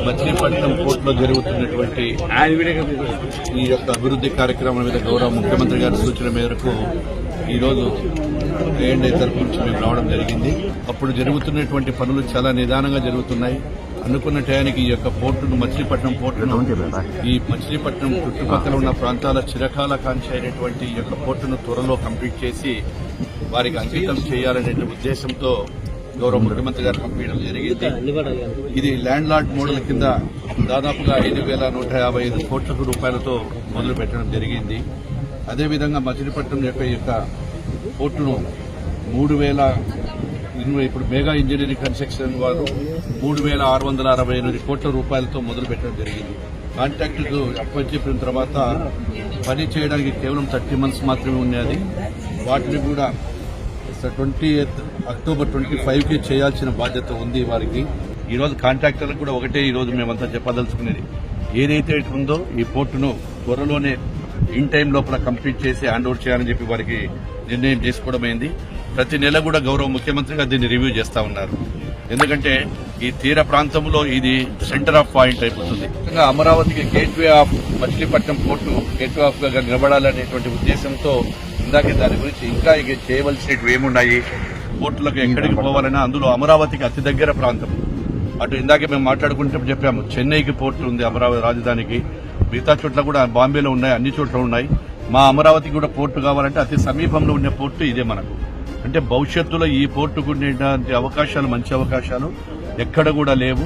మచిలీపట్నం పోర్టులో జరుగుతున్నటువంటి ఈ యొక్క అభివృద్ధి కార్యక్రమం మీద గౌరవ ముఖ్యమంత్రి గారి సూచన మేరకు ఈరోజు A&I తరఫు నుంచి మేము రావడం జరిగింది. అప్పుడు జరుగుతున్నటువంటి పనులు చాలా నిదానంగా జరుగుతున్నాయి. అనుకున్న టయానికి ఈ యొక్క పోర్టును మచిలీపట్నం పోర్టును ఈ మచిలీపట్నం చుట్టుపక్కల ఉన్న ప్రాంతాల చిరకాల కాంక్ష అయినటువంటి ఈ యొక్క పోర్టును త్వరలో కంప్లీట్ చేసి వారికి అంకితం చేయాలనే ఉద్దేశంతో గౌరవ ముఖ్యమంత్రి గారు పంపించడం జరిగింది. ఇది ల్యాండ్ లార్డ్ మోడల్ కింద దాదాపుగా 5,155 కోట్ల రూపాయలతో మొదలు పెట్టడం జరిగింది. అదేవిధంగా మచిలీపట్నం యొక్క పోర్టును 3,000 ఇప్పుడు మెగా ఇంజనీరింగ్ కన్స్ట్రక్షన్ వారు 3,668 కోట్ల రూపాయలతో మొదలు పెట్టడం జరిగింది. కాంట్రాక్టుకు అప్పచెప్పిన తర్వాత పని చేయడానికి కేవలం 30 మంత్స్ మాత్రమే ఉన్నది. వాటిని కూడా 28 అక్టోబర్ 25కి చేయాల్సిన బాధ్యత ఉంది వారికి. ఈరోజు కాంట్రాక్టర్లకు కూడా ఒకటే ఈరోజు మేమంతా చెప్పదలుచుకునేది, ఏదైతే ఉందో ఈ పోర్టును త్వరలోనే ఇన్ టైం లోపల కంప్లీట్ చేసి హ్యాండ్ ఓవర్ చేయాలని చెప్పి వారికి నిర్ణయం చేసుకోవడమైంది. ప్రతి నెల కూడా గౌరవ ముఖ్యమంత్రి గారు దీన్ని రివ్యూ చేస్తా ఉన్నారు. ఎందుకంటే ఈ తీర ప్రాంతంలో ఇది సెంటర్ ఆఫ్ పాయింట్ అయిపోతుంది. అమరావతికి gateway of Machilipatnam port gateway of గా నిలబడాలనేటువంటి ఉద్దేశంతో ఇందాకే దాని గురించి ఇంకా చేయవలసినవి ఏమున్నాయి, పోర్టులకు ఎక్కడికి పోవాలన్నా అందులో అమరావతికి అతి దగ్గర ప్రాంతం. అటు ఇందాకే మేము మాట్లాడుకుంటే చెప్పాము, చెన్నైకి పోర్టు ఉంది అమరావతి రాజధానికి, మిగతా చోట్ల కూడా బాంబేలో ఉన్నాయి, అన్ని చోట్ల ఉన్నాయి. మా అమరావతికి కూడా పోర్టు కావాలంటే అతి సమీపంలో ఉండే పోర్టు ఇదే మనకు. అంటే భవిష్యత్తులో ఈ పోర్టుకు ఉండేటువంటి అవకాశాలు మంచి అవకాశాలు ఎక్కడ కూడా లేవు.